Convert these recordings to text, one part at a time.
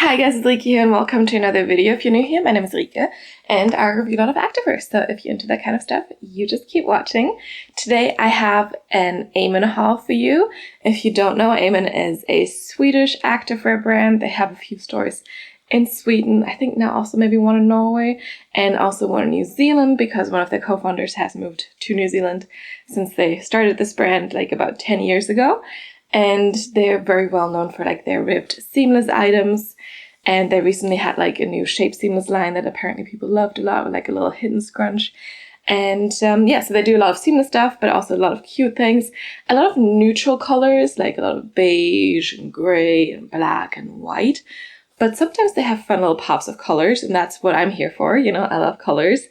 Hi guys, it's Rike here and welcome to another video. If you're new here, my name is Rike and I review a lot of activewear, so if you're into that kind of stuff, you just keep watching. Today I have an Amen haul for you. If you don't know, Amen is a Swedish activewear brand. They have a few stores in Sweden, I think now also maybe one in Norway, and also one in New Zealand because one of their co-founders has moved to New Zealand since they started this brand like about 10 years ago. And they're very well known for like their ribbed seamless items. And they recently had like a new shape seamless line that apparently people loved a lot, with like a little hidden scrunch. And yeah, so they do a lot of seamless stuff, but also a lot of cute things. A lot of neutral colors, like a lot of beige and gray and black and white. But sometimes they have fun little pops of colors, and that's what I'm here for. You know, I love colors.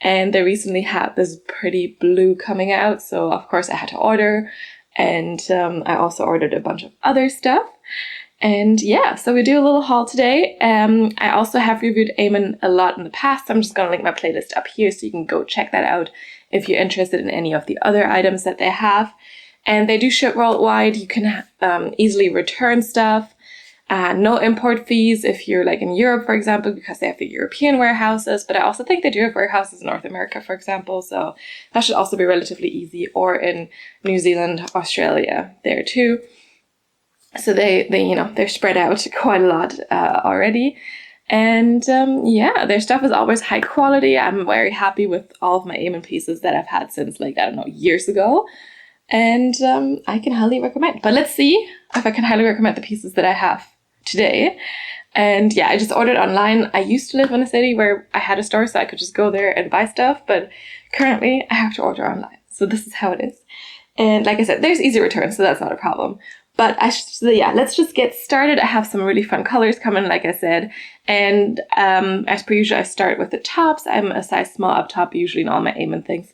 And they recently had this pretty blue coming out, so of course I had to order. And I also ordered a bunch of other stuff. And yeah, so we do a little haul today. I also have reviewed Amen a lot in the past. So I'm just going to link my playlist up here so you can go check that out if you're interested in any of the other items that they have. And they do ship worldwide. You can easily return stuff. No import fees if you're like in Europe, for example, because they have the European warehouses, but I also think they do have warehouses in North America, for example, so that should also be relatively easy, or in New Zealand, Australia, there too. So they you know, they're spread out quite a lot already. And yeah, their stuff is always high quality. I'm very happy with all of my Amen pieces that I've had since like, I don't know, years ago. And I can highly recommend. But let's see if I can highly recommend the pieces that I have today. And yeah, I just ordered online. I used to live in a city where I had a store, so I could just go there and buy stuff, but currently I have to order online. So this is how it is. And like I said, there's easy returns, so that's not a problem. But yeah, let's just get started. I have some really fun colors coming, like I said. And as per usual, I start with the tops. I'm a size small up top, usually in all my Amen things.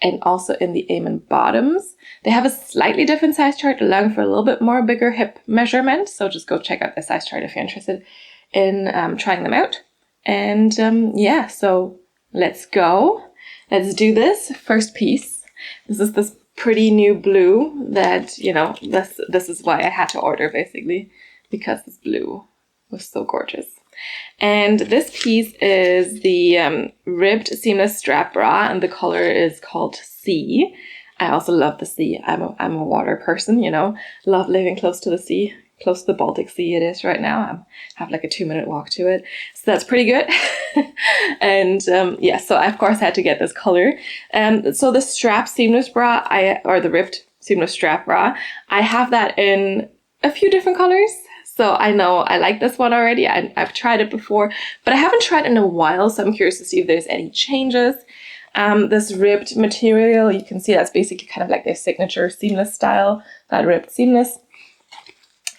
And also in the Amen bottoms. They have a slightly different size chart, allowing for a little bit more bigger hip measurement. So just go check out the size chart if you're interested in trying them out. And yeah, so let's go. Let's do this. First piece. This is this pretty new blue that, you know, this is why I had to order, basically, because this blue was so gorgeous. And this piece is the ribbed seamless strap bra, and the color is called Sea. I also love the sea. I'm a water person, you know, love living close to the sea, close to the Baltic Sea it is right now. I have like a 2-minute walk to it. So that's pretty good. And yeah, so I of course had to get this color. So the strap seamless bra, or the ribbed seamless strap bra, I have that in a few different colors. So I know I like this one already. I've tried it before, but I haven't tried it in a while. So I'm curious to see if there's any changes. This ribbed material, you can see that's basically kind of like their signature seamless style, that ribbed seamless.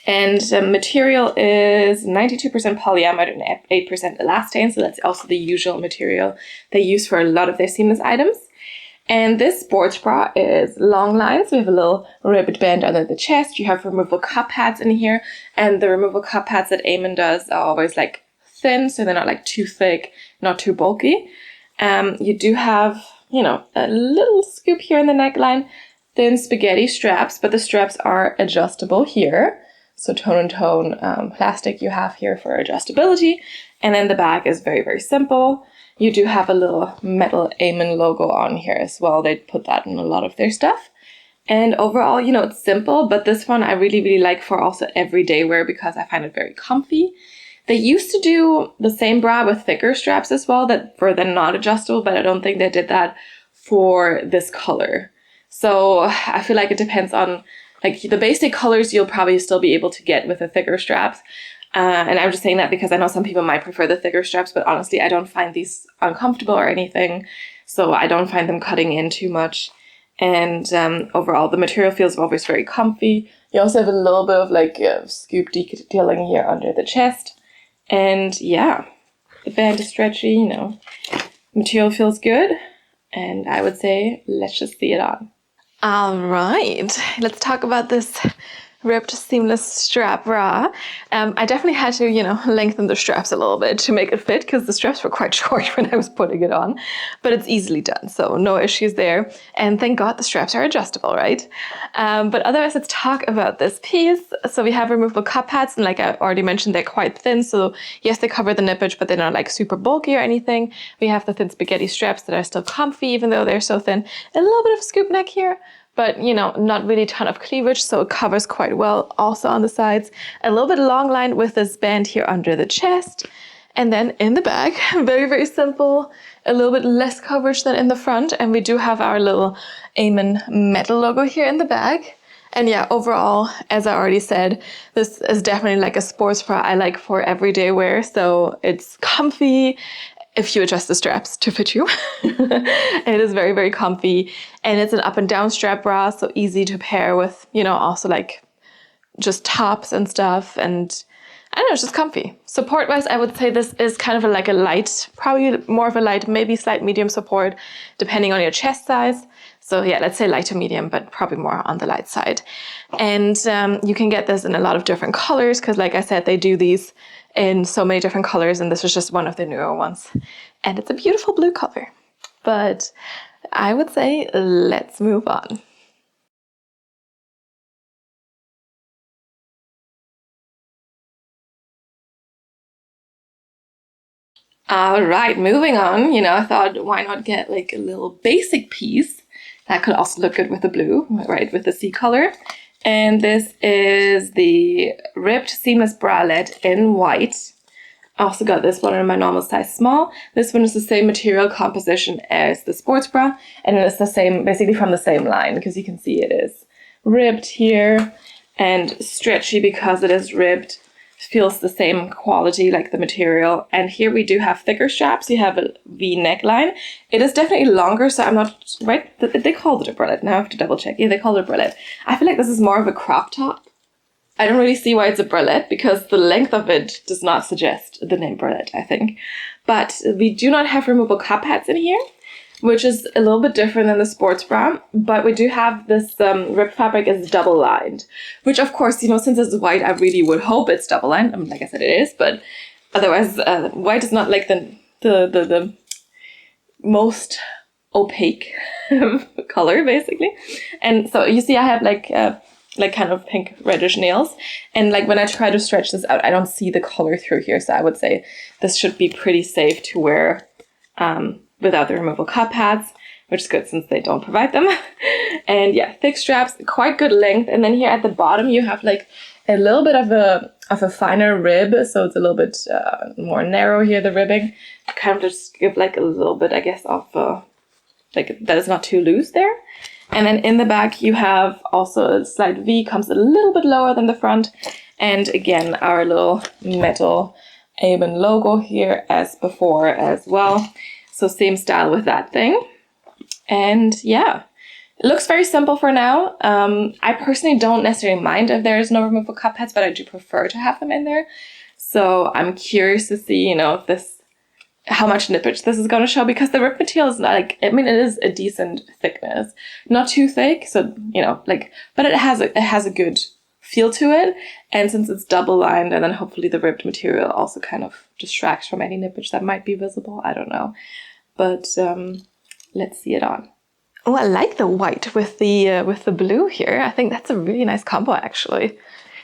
And material is 92% polyamide and 8% elastane. So that's also the usual material they use for a lot of their seamless items. And this sports bra is long line, so we have a little ribbed band under the chest. You have removable cup pads in here, and the removable cup pads that Amen does are always like thin, so they're not like too thick, not too bulky. You do have, you know, a little scoop here in the neckline, thin spaghetti straps, but the straps are adjustable here. So tone-and-tone plastic you have here for adjustability. And then the back is very, very simple. You do have a little metal Amen logo on here as well. They put that in a lot of their stuff. And overall, you know, it's simple, but this one I really, really like for also everyday wear because I find it very comfy. They used to do the same bra with thicker straps as well that were then not adjustable, but I don't think they did that for this color. So I feel like it depends on, like, the basic colors you'll probably still be able to get with the thicker straps. And I'm just saying that because I know some people might prefer the thicker straps, but honestly, I don't find these uncomfortable or anything. So I don't find them cutting in too much. And overall, the material feels always very comfy. You also have a little bit of like scoop detailing here under the chest. And yeah, the band is stretchy, you know, material feels good. And I would say, let's just see it on. All right, let's talk about this ribbed seamless strap bra. I definitely had to, lengthen the straps a little bit to make it fit because the straps were quite short when I was putting it on, but it's easily done, so no issues there. And thank God the straps are adjustable, right? But otherwise, let's talk about this piece. So we have removable cup pads, and like I already mentioned, they're quite thin. So yes, they cover the nippage, but they're not like super bulky or anything. We have the thin spaghetti straps that are still comfy, even though they're so thin. A little bit of scoop neck here, but not really a ton of cleavage, so it covers quite well also on the sides. A little bit long line with this band here under the chest. And then in the back, very, very simple, a little bit less coverage than in the front. And we do have our little Amen metal logo here in the back. And yeah, overall, as I already said, this is definitely like a sports bra I like for everyday wear. So it's comfy if you adjust the straps to fit you. It is very, very comfy. And it's an up and down strap bra, so easy to pair with, also like just tops and stuff. And I don't know, it's just comfy. Support-wise, I would say this is kind of like a light, probably more of a light, maybe slight medium support, depending on your chest size. So yeah, let's say light to medium, but probably more on the light side. And you can get this in a lot of different colors because like I said, they do these in so many different colors, and this is just one of the newer ones. And it's a beautiful blue color. But I would say let's move on. All right, moving on. I thought, why not get like a little basic piece that could also look good with the blue, right, with the sea color. And this is the ribbed seamless bralette in white. I also got this one in my normal size small. This one is the same material composition as the sports bra, and it is the same, basically from the same line, because you can see it is ribbed here and stretchy because it is ribbed. Feels the same quality, like the material. And here we do have thicker straps. You have a V neckline. It is definitely longer, so I'm not, right? They called it a bralette. Now I have to double check. Yeah, they called it a bralette. I feel like this is more of a crop top. I don't really see why it's a bralette because the length of it does not suggest the name bralette, I think. But we do not have removable cup pads in here, which is a little bit different than the sports bra, but we do have this ribbed fabric is double lined, which of course, since it's white, I really would hope it's double lined. I mean, like I said, it is, but otherwise, white is not like the most opaque color, basically. And so you see, I have like kind of pink reddish nails, and like when I try to stretch this out, I don't see the color through here. So I would say this should be pretty safe to wear without the removable cup pads, which is good since they don't provide them. And yeah, thick straps, quite good length. And then here at the bottom, you have like a little bit of a finer rib. So it's a little bit more narrow here, the ribbing. Kind of just give like a little bit, I guess, of like that is not too loose there. And then in the back, you have also a slight V, comes a little bit lower than the front. And again, our little metal Amen logo here as before as well. So same style with that thing. And yeah, it looks very simple for now. I personally don't necessarily mind if there is no removable cup pads, but I do prefer to have them in there. So I'm curious to see, if this, how much nippage this is going to show, because the rib material is not like, I mean, it is a decent thickness, not too thick. So, but it has a good feel to it. And since it's double lined, and then hopefully the ribbed material also kind of distracts from any nippage that might be visible. I don't know. But let's see it on. Oh, I like the white with the blue here. I think that's a really nice combo, actually.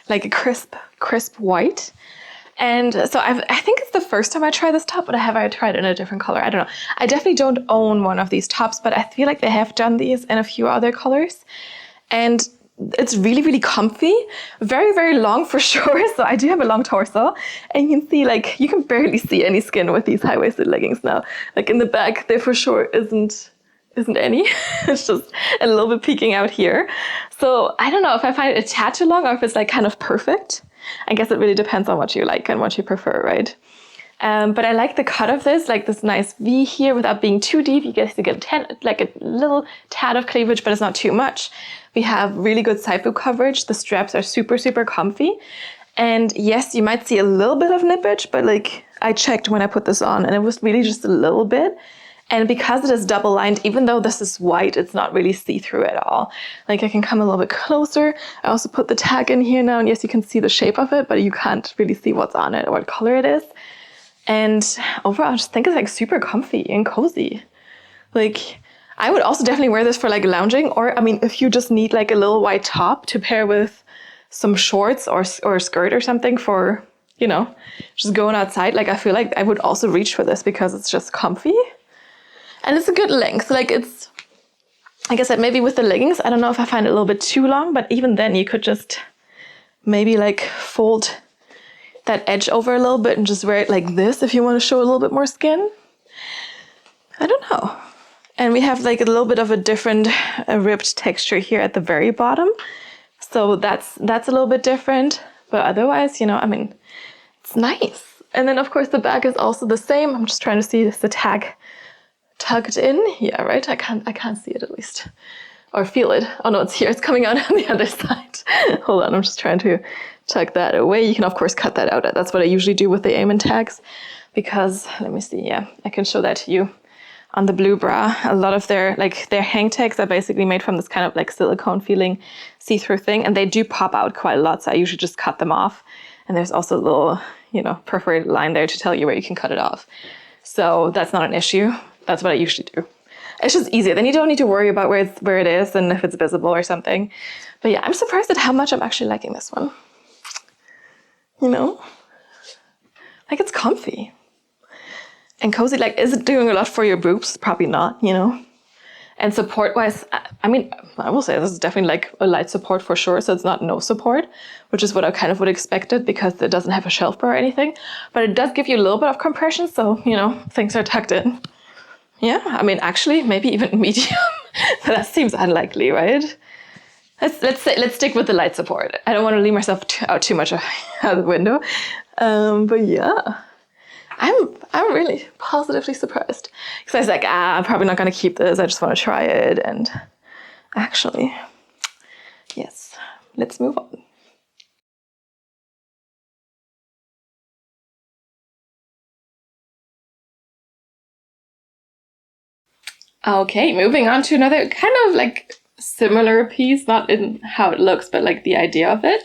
Like a crisp white. And so I think it's the first time I try this top, but have I tried it in a different color? I don't know. I definitely don't own one of these tops, but I feel like they have done these in a few other colors. And it's really, really comfy. Very, very long for sure. So I do have a long torso, and you can see, like, you can barely see any skin with these high-waisted leggings now. Like in the back, there for sure isn't any. It's just a little bit peeking out here. So I don't know if I find it a tad too long or if it's like kind of perfect. I guess it really depends on what you like and what you prefer, right? But I like the cut of this, like this nice V here without being too deep. You get like a little tad of cleavage, but it's not too much. We have really good side boob coverage. The straps are super, super comfy. And yes, you might see a little bit of nippage, but like I checked when I put this on and it was really just a little bit. And because it is double lined, even though this is white, it's not really see-through at all. Like I can come a little bit closer. I also put the tag in here now, and yes, you can see the shape of it, but you can't really see what's on it or what color it is. And overall, I just think it's like super comfy and cozy. Like I would also definitely wear this for like lounging, or I mean, if you just need like a little white top to pair with some shorts or a skirt or something for, you know, just going outside. Like I feel like I would also reach for this because it's just comfy. And it's a good length. Like it's, like I said, maybe with the leggings, I don't know if I find it a little bit too long, but even then you could just maybe like fold that edge over a little bit and just wear it like this if you want to show a little bit more skin. I don't know. And we have like a little bit of a different ribbed texture here at the very bottom. So that's a little bit different. But otherwise, you know, I mean, it's nice. And then of course the back is also the same. I'm just trying to see is the tag tucked in. Yeah, right? I can't see it at least. Or feel it. Oh no, it's here. It's coming out on the other side. Hold on, I'm just trying to tuck that away. You can of course cut that out. That's what I usually do with the Aimant tags. Because, let me see, yeah, I can show that to you. On the blue bra, a lot of their hang tags are basically made from this kind of like silicone feeling see-through thing. And they do pop out quite a lot. So I usually just cut them off. And there's also a little, you know, perforated line there to tell you where you can cut it off. So that's not an issue. That's what I usually do. It's just easier. Then you don't need to worry about where it is and if it's visible or something. But yeah, I'm surprised at how much I'm actually liking this one. You know? Like it's comfy. And cozy. Like, is it doing a lot for your boobs? Probably not, you know? And support-wise, I mean, I will say this is definitely like a light support for sure. So it's not no support, which is what I kind of would expect it because it doesn't have a shelf bar or anything. But it does give you a little bit of compression. So, you know, things are tucked in. Yeah, I mean, actually, maybe even medium. But that seems unlikely, right? Let's stick with the light support. I don't want to leave myself out too much out the window. But yeah, I'm really positively surprised. Because I was like, I'm probably not going to keep this. I just want to try it. And actually, yes, let's move on. Okay, moving on to another kind of like similar piece, not in how it looks, but like the idea of it.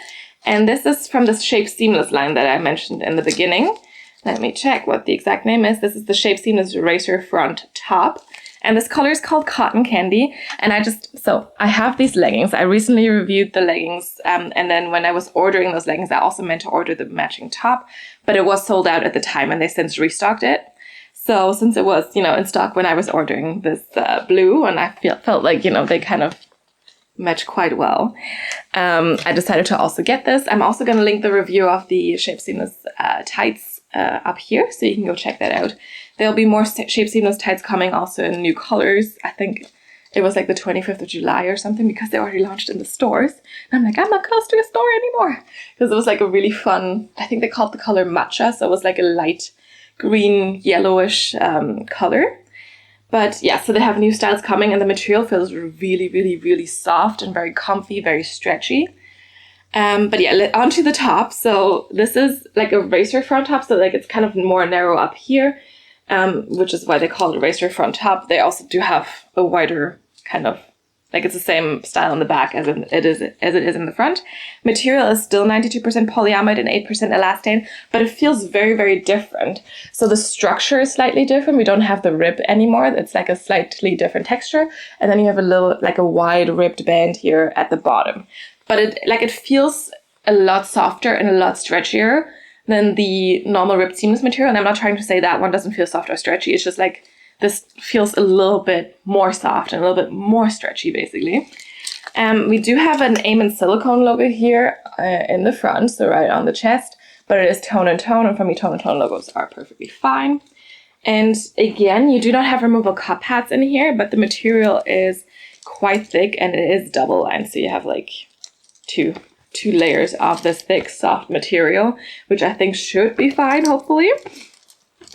And this is from the Shape Seamless line that I mentioned in the beginning. Let me check what the exact name is. This is the Shape Seamless Racerfront top. And this color is called Cotton Candy. And I have these leggings. I recently reviewed the leggings. And then when I was ordering those leggings, I also meant to order the matching top. But it was sold out at the time and they since restocked it. So since it was, you know, in stock when I was ordering this blue, and I felt like, you know, they kind of match quite well, I decided to also get this. I'm also going to link the review of the Shape Seamless tights up here, so you can go check that out. There'll be more Shape Seamless tights coming also in new colors. I think it was like the 25th of July or something because they already launched in the stores. And I'm like, I'm not close to a store anymore. Because it was like a really fun, I think they called the color matcha. So it was like a light green, yellowish color. But yeah, so they have new styles coming and the material feels really, really, really soft and very comfy, very stretchy. But yeah, onto the top. So this is like a racer front top. So like it's kind of more narrow up here, which is why they call it a racer front top. They also do have a wider kind of, like it's the same style in the back as it is in the front. Material is still 92% polyamide and 8% elastane, but it feels very, very different. So the structure is slightly different. We don't have the rib anymore. It's like a slightly different texture. And then you have a little, like a wide ribbed band here at the bottom. But it feels a lot softer and a lot stretchier than the normal ribbed seamless material. And I'm not trying to say that one doesn't feel soft or stretchy. It's just like, this feels a little bit more soft and a little bit more stretchy, basically. We do have an Aimant silicone logo here in the front, so right on the chest, but it is tone and tone, and for me, tone and tone logos are perfectly fine. And again, you do not have removable cup pads in here, but the material is quite thick and it is double lined, so you have like two layers of this thick, soft material, which I think should be fine, hopefully.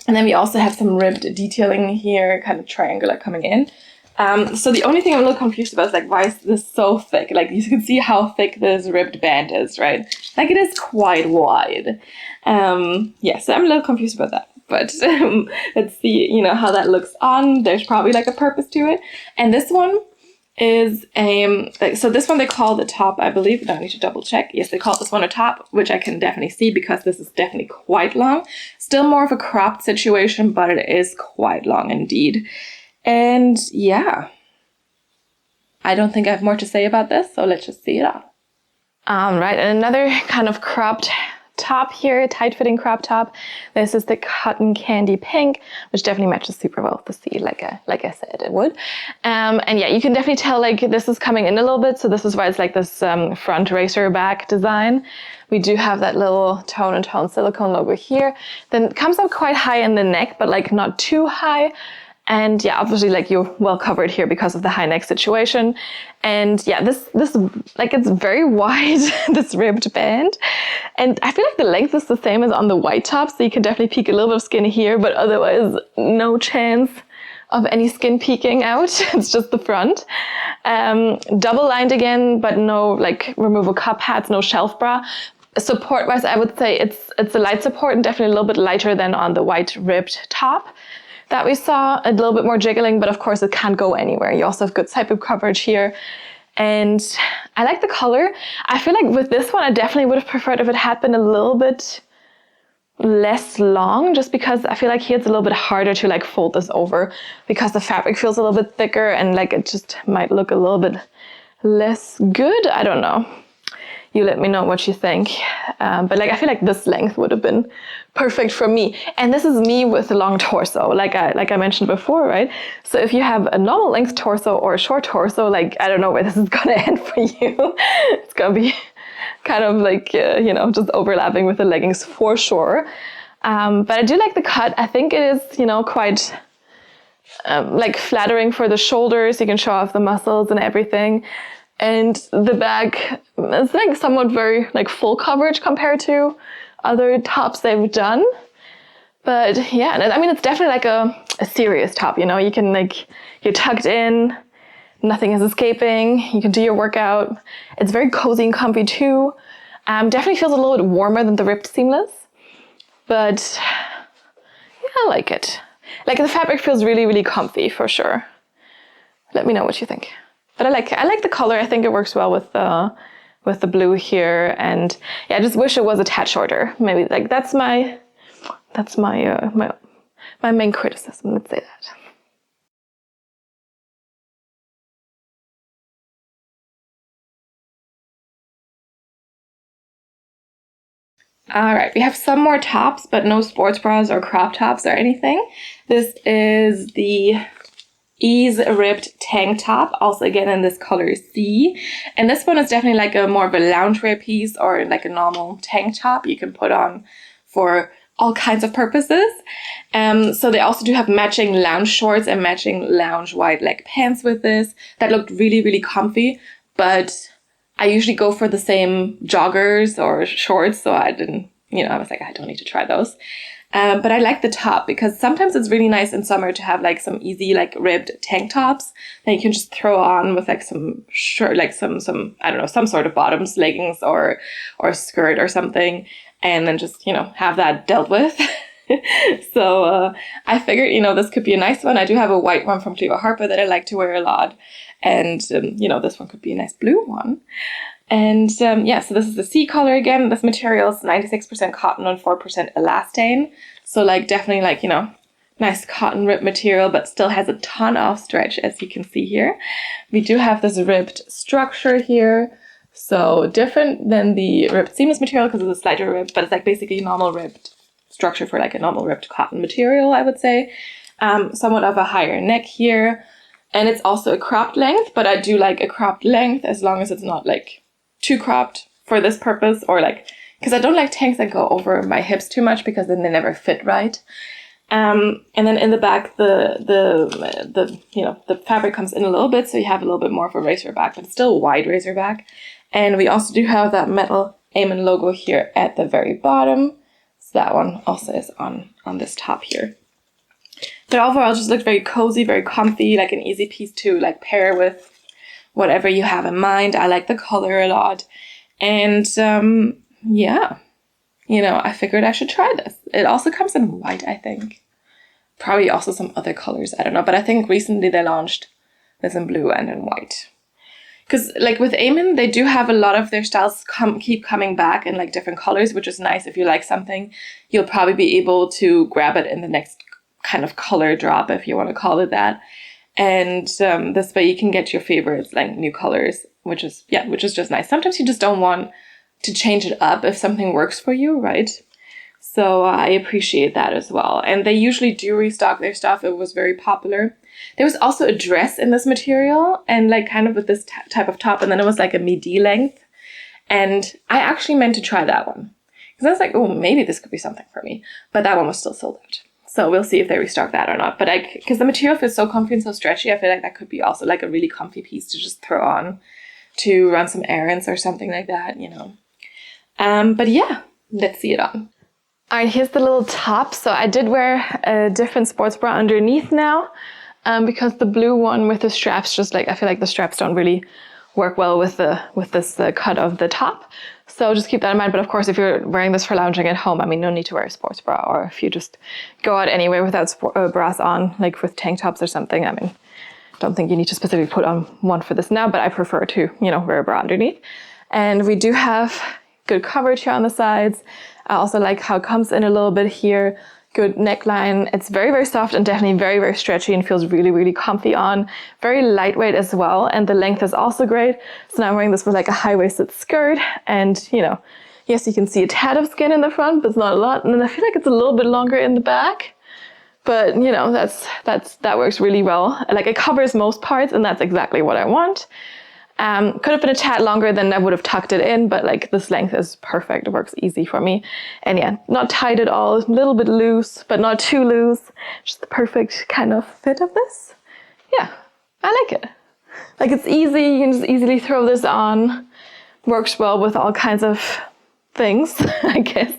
And then we also have some ribbed detailing here, kind of triangular coming in. So the only thing I'm a little confused about is like, why is this so thick? Like you can see how thick this ribbed band is, right? Like it is quite wide. Yeah, so I'm a little confused about that. But let's see, you know, how that looks on. There's probably like a purpose to it. And this one is so this one they call the top, I believe. I need to double check. Yes, they call this one a top, which I can definitely see because this is definitely quite long. Still more of a cropped situation, but it is quite long indeed. And yeah, I don't think I have more to say about this, so let's just see it all. Right, and another kind of cropped top here, tight-fitting crop top. This is the cotton candy pink, which definitely matches super well with the sea, like I said it would. And yeah, you can definitely tell like this is coming in a little bit, so this is why it's like this front racer back design. We do have that little tone and tone silicone logo here. Then it comes up quite high in the neck, but like not too high. And yeah, obviously like you're well covered here because of the high neck situation. And yeah, this like it's very wide, this ribbed band. And I feel like the length is the same as on the white top, so you can definitely peek a little bit of skin here, but otherwise no chance of any skin peeking out. It's just the front. Double lined again, but no like removable cup hats, no shelf bra. Support wise, I would say it's a light support and definitely a little bit lighter than on the white ribbed top that we saw. A little bit more jiggling, but of course it can't go anywhere. You also have good side boob coverage here. And I like the color. I feel like with this one, I definitely would have preferred if it had been a little bit less long, just because I feel like here it's a little bit harder to like fold this over because the fabric feels a little bit thicker and like it just might look a little bit less good. I don't know. You let me know what you think. But like I feel like this length would have been perfect for me. And this is me with a long torso, like I mentioned before, right? So if you have a normal length torso or a short torso, like I don't know where this is gonna end for you. It's gonna be kind of like, you know, just overlapping with the leggings for sure. But I do like the cut. I think it is, you know, quite like flattering for the shoulders. You can show off the muscles and everything. And the back is like somewhat very like full coverage compared to other tops they've done. But yeah, I mean, it's definitely like a serious top, you know, you can like, you're tucked in, nothing is escaping, you can do your workout. It's very cozy and comfy too. Definitely feels a little bit warmer than the ripped seamless, but yeah, I like it. Like the fabric feels really, really comfy for sure. Let me know what you think. But I like the color. I think it works well with the blue here, and yeah, I just wish it was a tad shorter. Maybe like that's my main criticism. Let's say that. All right, we have some more tops, but no sports bras or crop tops or anything. This is the Ease ribbed tank top, also again in this color C. And this one is definitely like a more of a loungewear piece or like a normal tank top you can put on for all kinds of purposes. So they also do have matching lounge shorts and matching lounge wide leg pants with this that looked really, really comfy. But I usually go for the same joggers or shorts, so I didn't, you know, I was like, I don't need to try those. But I like the top because sometimes it's really nice in summer to have like some easy like ribbed tank tops that you can just throw on with like some shirt, like some I don't know, some sort of bottoms, leggings or skirt or something, and then just, you know, have that dealt with. So I figured, you know, this could be a nice one. I do have a white one from Cleva Harper that I like to wear a lot, and you know, this one could be a nice blue one. And yeah, so this is the C color again. This material is 96% cotton and 4% elastane. So like definitely like, you know, nice cotton ribbed material, but still has a ton of stretch, as you can see here. We do have this ribbed structure here. So different than the ribbed seamless material because it's a slighter rib, but it's like basically normal ribbed structure for like a normal ribbed cotton material, I would say. Somewhat of a higher neck here. And it's also a cropped length, but I do like a cropped length as long as it's not like too cropped for this purpose, or like, because I don't like tanks that go over my hips too much because then they never fit right. And then in the back, the you know, the fabric comes in a little bit, so you have a little bit more of a racer back, but it's still a wide racer back. And we also do have that metal Amen logo here at the very bottom. So that one also is on this top here. But overall, it just looked very cozy, very comfy, like an easy piece to like pair with whatever you have in mind. I like the color a lot. And yeah, you know, I figured I should try this. It also comes in white, I think. Probably also some other colors, I don't know. But I think recently they launched this in blue and in white. Because like with Eamon, they do have a lot of their styles keep coming back in like different colors, which is nice. If you like something, you'll probably be able to grab it in the next kind of color drop, if you want to call it that. And this way you can get your favorites, like new colors, which is just nice. Sometimes you just don't want to change it up if something works for you, right? So I appreciate that as well. And they usually do restock their stuff. It was very popular. There was also a dress in this material and like kind of with this type of top. And then it was like a midi length. And I actually meant to try that one. Because I was like, oh, maybe this could be something for me. But that one was still sold out. So we'll see if they restock that or not. But because the material feels so comfy and so stretchy, I feel like that could be also like a really comfy piece to just throw on to run some errands or something like that, you know. But yeah, let's see it on. All right, here's the little top. So I did wear a different sports bra underneath now because the blue one with the straps, just like, I feel like the straps don't really work well with this cut of the top. So just keep that in mind. But of course, if you're wearing this for lounging at home, I mean, no need to wear a sports bra. Or if you just go out anyway without bras on, like with tank tops or something, I mean, don't think you need to specifically put on one for this now, but I prefer to, you know, wear a bra underneath. And we do have good coverage here on the sides. I also like how it comes in a little bit here. Good neckline. It's very, very soft and definitely very, very stretchy and feels really, really comfy on. Very lightweight as well. And the length is also great. So now I'm wearing this with like a high-waisted skirt. And, you know, yes, you can see a tad of skin in the front, but it's not a lot. And then I feel like it's a little bit longer in the back. But, you know, that works really well. Like it covers most parts and that's exactly what I want. Could have been a tad longer, than I would have tucked it in, but like this length is perfect. It works easy for me. And yeah, not tight at all, a little bit loose, but not too loose. Just the perfect kind of fit of this. Yeah, I like it. Like it's easy, you can just easily throw this on. Works well with all kinds of things, I guess.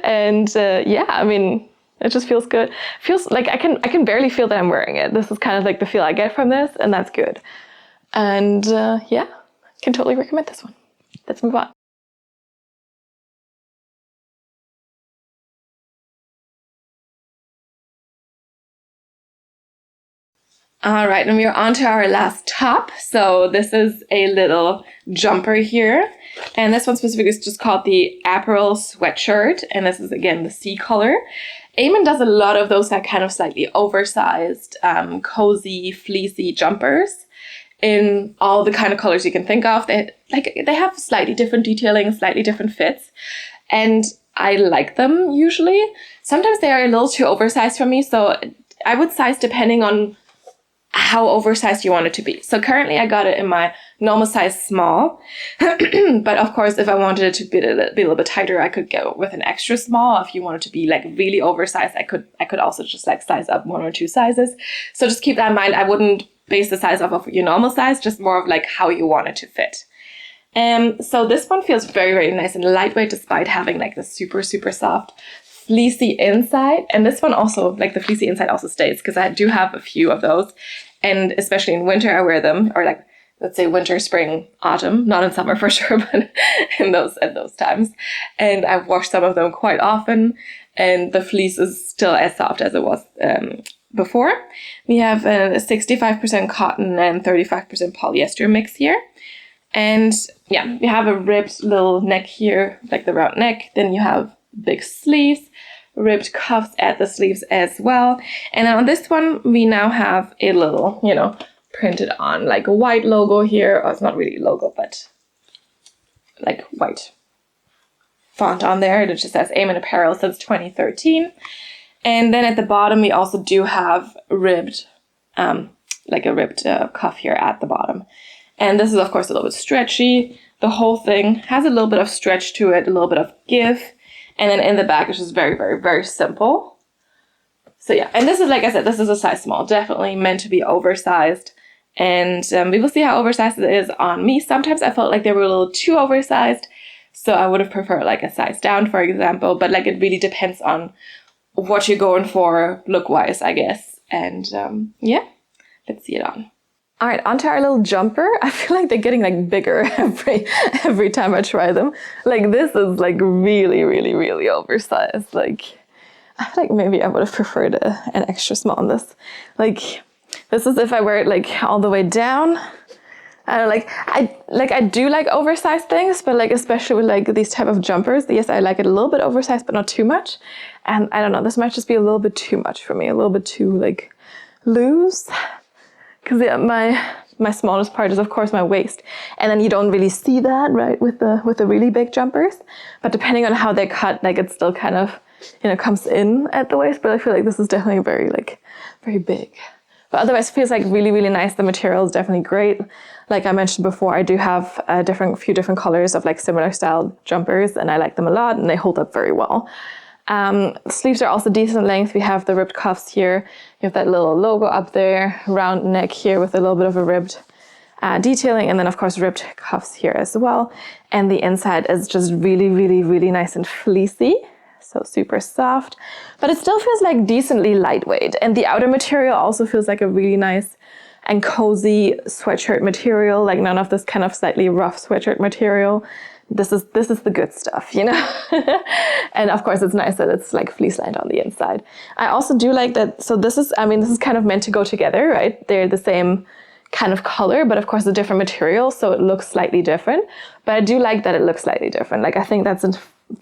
And yeah, I mean, it just feels good. Feels like I can barely feel that I'm wearing it. This is kind of like the feel I get from this, and that's good. And yeah, can totally recommend this one. Let's move on. All right, and we're on to our last top. So this is a little jumper here. And this one specifically is just called the Apparel Sweatshirt. And this is, again, the sea color. Eamon does a lot of those like kind of slightly oversized, cozy, fleecy jumpers in all the kind of colors you can think of. They have slightly different detailing, slightly different fits, and I like them usually. Sometimes they are a little too oversized for me, so I would size depending on how oversized you want it to be. So currently I got it in my normal size small, but of course if I wanted it to be a little bit tighter, I could go with an extra small. If you want it to be like really oversized, I could also just like size up 1 or 2 sizes. So just keep that in mind. I wouldn't base the size off of your normal size, just more of like how you want it to fit. So this one feels very, very nice and lightweight despite having like the super, super soft fleecy inside. And this one also, like the fleecy inside also stays, because I do have a few of those. And especially in winter, I wear them, or like, let's say winter, spring, autumn, not in summer for sure, but in those times. And I've washed some of them quite often, and the fleece is still as soft as it was before. We have a 65% cotton and 35% polyester mix here. And yeah, you have a ribbed little neck here, like the round neck. Then you have big sleeves, ribbed cuffs at the sleeves as well. And on this one, we now have a little, you know, printed on like a white logo here. Or it's not really a logo, but like white font on there. It just says Eamon Apparel since 2013. And then at the bottom, we also do have ribbed, like a ribbed cuff here at the bottom. And this is, of course, a little bit stretchy. The whole thing has a little bit of stretch to it, a little bit of give. And then in the back, it's just very, very, very simple. So yeah, and this is, like I said, this is a size small, definitely meant to be oversized. And we will see how oversized it is on me. Sometimes I felt like they were a little too oversized, so I would have preferred like a size down, for example. But like it really depends on what you're going for look-wise, I guess. And yeah, let's see it on. All right, onto our little jumper. I feel like they're getting like bigger every time I try them. Like this is like really, really, really oversized. Like I feel like maybe I would have preferred an extra small on this. Like this is if I wear it like all the way down. I don't I do like oversized things, but like especially with like these type of jumpers, yes, I like it a little bit oversized, but not too much. And I don't know, this might just be a little bit too much for me, a little bit too like loose. Because yeah, my smallest part is of course my waist, and then you don't really see that, right, with the really big jumpers. But depending on how they're cut, like it still kind of, you know, comes in at the waist. But I feel like this is definitely very big. But otherwise, it feels like really, really nice. The material is definitely great. Like I mentioned before, I do have a few different colors of like similar style jumpers, and I like them a lot, and they hold up very well. The sleeves are also decent length. We have the ribbed cuffs here. You have that little logo up there, round neck here with a little bit of a ribbed detailing, and then of course ribbed cuffs here as well. And the inside is just really, really, really nice and fleecy. So super soft, but it still feels like decently lightweight. And the outer material also feels like a really nice and cozy sweatshirt material, like none of this kind of slightly rough sweatshirt material. This is the good stuff, you know? And of course it's nice that it's like fleece lined on the inside. I also do like that, so this is kind of meant to go together, right? They're the same kind of color, but of course a different material, so it looks slightly different. But I do like that it looks slightly different. Like I think that's a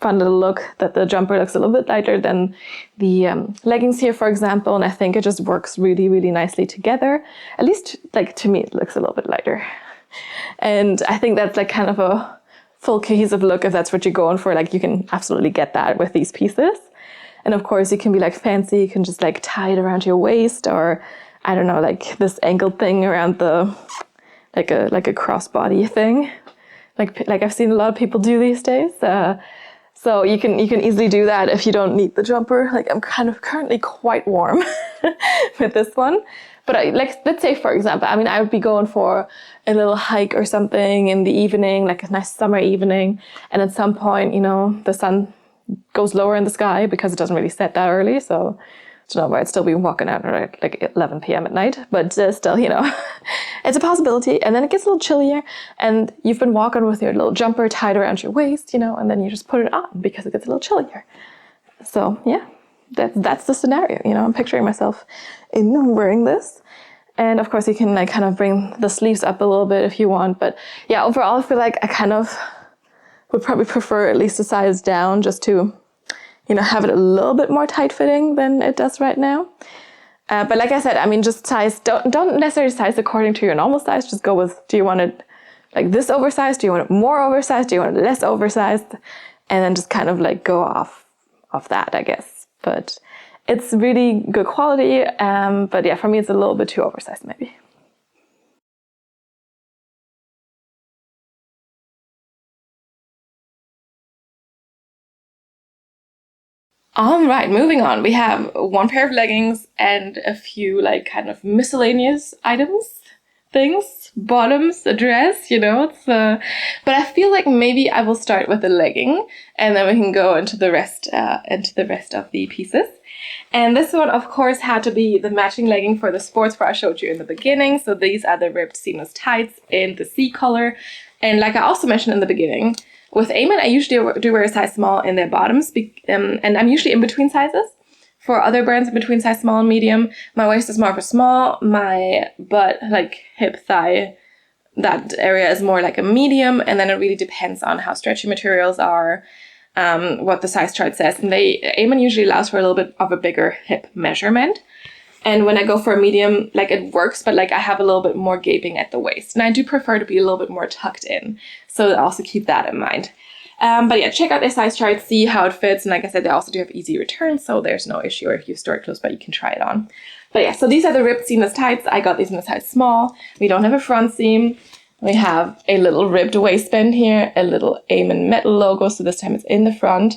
fun little look, that the jumper looks a little bit lighter than the leggings here, for example, and I think it just works really, really nicely together. At least, like, to me, it looks a little bit lighter. And I think that's like kind of a full cohesive look if that's what you're going for. Like, you can absolutely get that with these pieces. And of course, you can be like fancy, you can just like tie it around your waist, or I don't know, like this angled thing around the, like a crossbody thing. Like I've seen a lot of people do these days. So you can easily do that if you don't need the jumper. Like I'm kind of currently quite warm with this one. But let's say, for example, I would be going for a little hike or something in the evening, like a nice summer evening. And at some point, you know, the sun goes lower in the sky because it doesn't really set that early. So I don't know, I'd still be walking out at like 11 p.m. at night, but still, you know, it's a possibility. And then it gets a little chillier, and you've been walking with your little jumper tied around your waist, you know, and then you just put it on because it gets a little chillier. So yeah, that's the scenario, you know, I'm picturing myself in wearing this. And of course you can like kind of bring the sleeves up a little bit if you want. But yeah, overall I feel like I kind of would probably prefer at least a size down, just to, you know, have it a little bit more tight fitting than it does right now. But like I said, just size, don't necessarily size according to your normal size. Just go with, do you want it like this oversized? Do you want it more oversized? Do you want it less oversized? And then just kind of like go off that, I guess. But it's really good quality. But yeah, for me, it's a little bit too oversized maybe. All right, moving on. We have one pair of leggings and a few like kind of miscellaneous things, bottoms, a dress, you know. But I feel like maybe I will start with the legging, and then we can go into the rest of the pieces. And this one, of course, had to be the matching legging for the sports bra I showed you in the beginning. So these are the ribbed seamless tights in the C color. And like I also mentioned in the beginning, with Eamon, I usually do wear a size small in their bottoms, and I'm usually in between sizes. For other brands, in between size small and medium. My waist is more of a small, my butt, like hip, thigh, that area is more like a medium, and then it really depends on how stretchy materials are, what the size chart says. And Eamon usually allows for a little bit of a bigger hip measurement. And when I go for a medium, like it works, but like I have a little bit more gaping at the waist. And I do prefer to be a little bit more tucked in. So also keep that in mind. But yeah, check out their size chart, see how it fits. And like I said, they also do have easy returns, so there's no issue. Or if you store it close by, you can try it on. But yeah, so these are the ribbed seamless tights. I got these in a size small. We don't have a front seam. We have a little ribbed waistband here, a little Eamon metal logo. So this time it's in the front.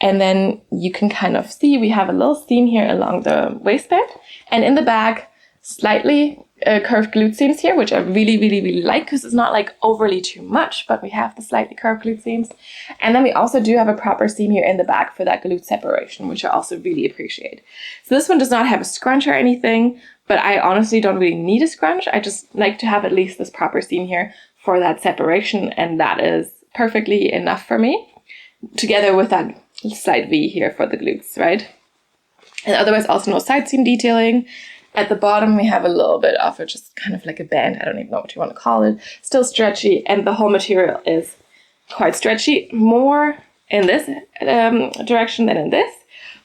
And then you can kind of see we have a little seam here along the waistband. And in the back, slightly curved glute seams here, which I really, really, really like because it's not like overly too much, but we have the slightly curved glute seams. And then we also do have a proper seam here in the back for that glute separation, which I also really appreciate. So this one does not have a scrunch or anything, but I honestly don't really need a scrunch. I just like to have at least this proper seam here for that separation, and that is perfectly enough for me, together with that slight V here for the glutes, right? And otherwise also no side seam detailing. At the bottom we have a little bit of it, just kind of like a band, I don't even know what you want to call it, still stretchy, and the whole material is quite stretchy, more in this direction than in this,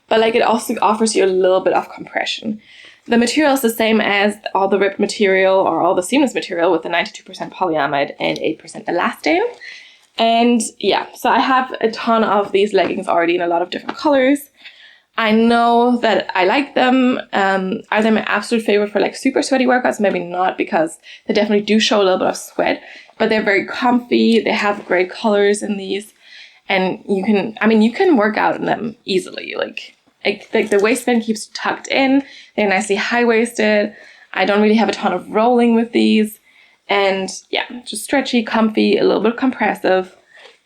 but like it also offers you a little bit of compression. The material is the same as all the ribbed material or all the seamless material with the 92% polyamide and 8% elastane. And yeah, so I have a ton of these leggings already in a lot of different colors. I know that I like them. Are they my absolute favorite for like super sweaty workouts? Maybe not, because they definitely do show a little bit of sweat, but they're very comfy. They have great colors in these, and you can work out in them easily. Like the waistband keeps tucked in. They're nicely high-waisted. I don't really have a ton of rolling with these. And yeah, just stretchy, comfy, a little bit compressive.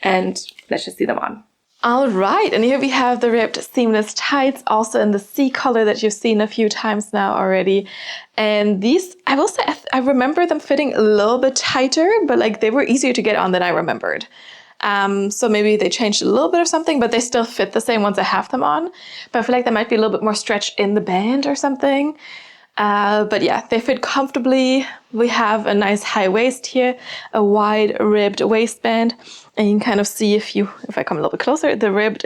And let's just see them on. All right, and here we have the ribbed seamless tights, also in the sea color that you've seen a few times now already. And these, I will say, I remember them fitting a little bit tighter, but like they were easier to get on than I remembered. So maybe they changed a little bit or something, but they still fit the same once I have them on. But I feel like there might be a little bit more stretch in the band or something. But yeah, they fit comfortably. We have a nice high waist here, a wide ribbed waistband, and you can kind of see if I come a little bit closer, the ribbed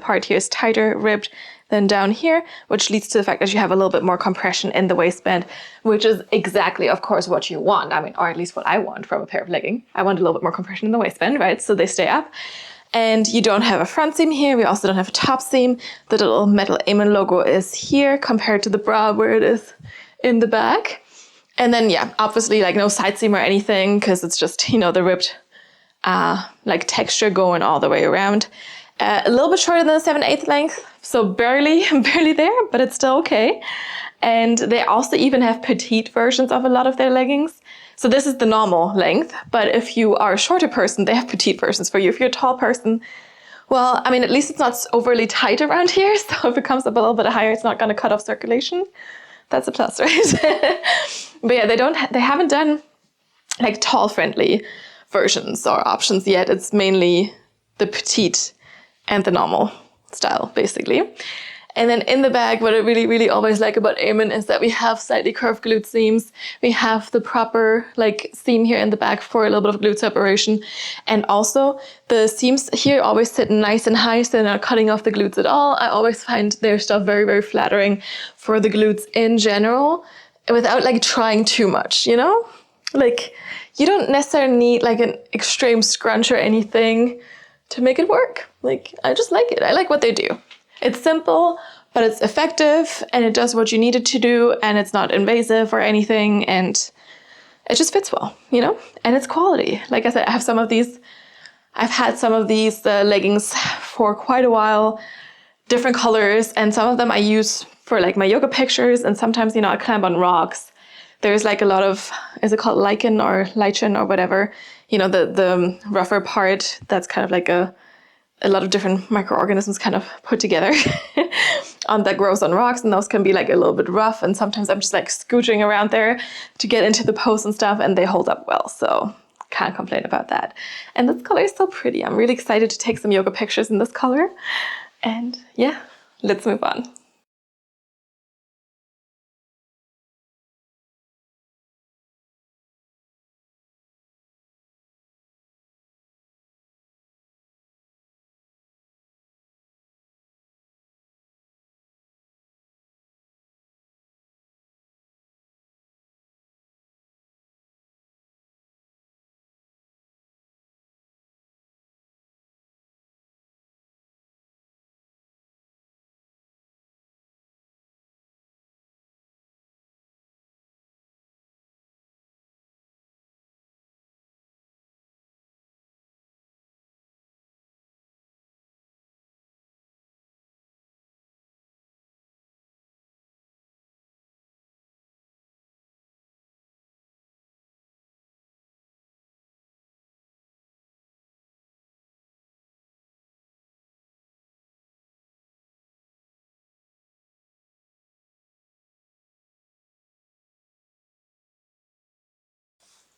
part here is tighter ribbed than down here, which leads to the fact that you have a little bit more compression in the waistband, which is exactly, of course, what you want. I mean, or at least what I want from a pair of leggings. I want a little bit more compression in the waistband, right? So they stay up. And you don't have a front seam here. We also don't have a top seam. The little metal Amen logo is here compared to the bra where it is in the back. And then, yeah, obviously like no side seam or anything, because it's just, the ribbed like texture going all the way around. A little bit shorter than the 7/8 length, so barely there, but it's still okay. And they also even have petite versions of a lot of their leggings. So this is the normal length, but if you are a shorter person, they have petite versions for you. If you're a tall person, well, I mean, at least it's not overly tight around here. So if it comes up a little bit higher, it's not going to cut off circulation. That's a plus, right? But yeah, they haven't done like tall friendly versions or options yet. It's mainly the petite and the normal style, basically. And then in the bag, what I really, really always like about Amen is that we have slightly curved glute seams. We have the proper like seam here in the back for a little bit of glute separation. And also the seams here always sit nice and high, so they're not cutting off the glutes at all. I always find their stuff very, very flattering for the glutes in general, without like trying too much, Like you don't necessarily need like an extreme scrunch or anything to make it work. Like I just like it. I like what they do. It's simple, but it's effective, and it does what you need it to do, and it's not invasive or anything, and it just fits well, And it's quality. Like I said, I've had some of these leggings for quite a while, different colors, and some of them I use for like my yoga pictures, and sometimes, I climb on rocks. There's like a lot of, is it called lichen or whatever, the rougher part that's kind of like a lot of different microorganisms kind of put together that grows on rocks, and those can be like a little bit rough, and sometimes I'm just like scooching around there to get into the pose and stuff, and they hold up well, so can't complain about that. And this color is so pretty. I'm really excited to take some yoga pictures in this color, and yeah, let's move on.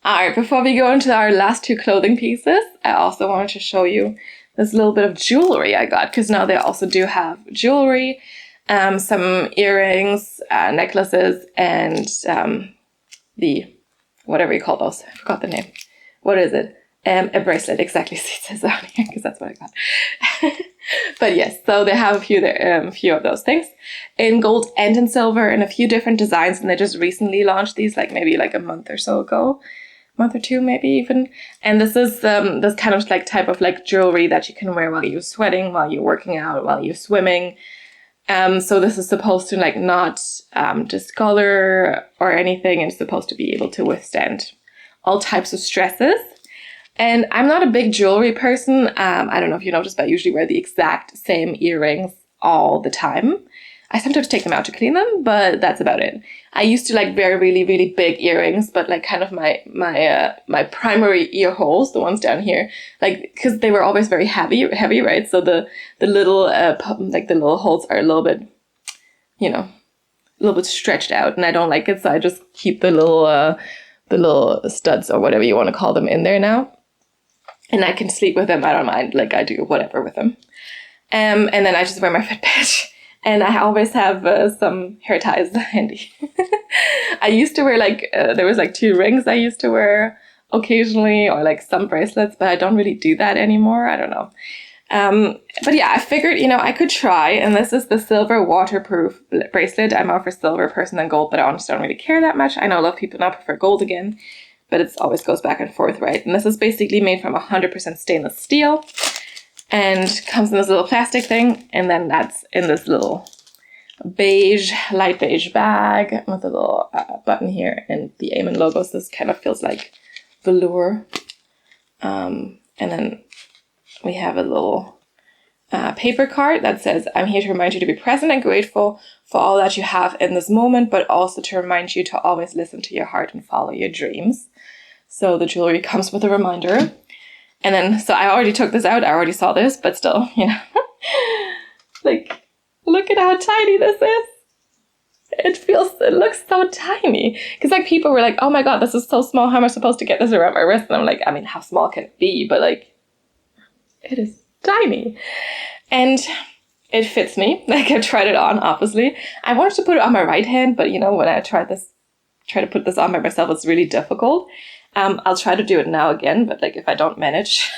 Alright, before we go into our last two clothing pieces, I also wanted to show you this little bit of jewelry I got, because now they also do have jewelry, some earrings, necklaces, and the, whatever you call those, I forgot the name. What is it? A bracelet, exactly. See, it says on here, because that's what I got. But yes, so they have a few of those things in gold and in silver, and a few different designs, and they just recently launched these, like maybe like a month or so ago. Month or two maybe even. And this is this kind of like type of like jewelry that you can wear while you're sweating, while you're working out, while you're swimming. So this is supposed to like not discolor or anything. It's supposed to be able to withstand all types of stresses. And I'm not a big jewelry person. I don't know if you noticed, but I usually wear the exact same earrings all the time. I sometimes take them out to clean them, but that's about it. I used to like wear really, really big earrings, but like kind of my primary ear holes, the ones down here, like, because they were always very heavy, right? So the little like the little holes are a little bit, you know, a little bit stretched out, and I don't like it, so I just keep the little studs or whatever you want to call them in there now, and I can sleep with them. I don't mind, like I do whatever with them. And then I just wear my Fitbit. And I always have some hair ties handy. I used to wear like, there was like 2 rings I used to wear occasionally, or like some bracelets, but I don't really do that anymore. I don't know. But yeah, I figured, you know, I could try, and this is the silver waterproof bracelet. I'm more for silver person than gold, but I honestly don't really care that much. I know a lot of people now prefer gold again, but it always goes back and forth, right? And this is basically made from 100% stainless steel. And comes in this little plastic thing, and then that's in this little beige, light beige bag with a little button here and the Amen logo. So this kind of feels like velour. And then we have a little paper card that says, "I'm here to remind you to be present and grateful for all that you have in this moment, but also to remind you to always listen to your heart and follow your dreams." So the jewelry comes with a reminder. And then, so I already took this out. I already saw this, but still, you know, like, look at how tiny this is. It looks so tiny. Because like people were like, oh my God, this is so small. How am I supposed to get this around my wrist? And I'm like, I mean, how small can it be? But like, it is tiny. And it fits me. Like I tried it on, obviously. I wanted to put it on my right hand, but you know, when I try to put this on by myself, it's really difficult. I'll try to do it now again, but like if I don't manage,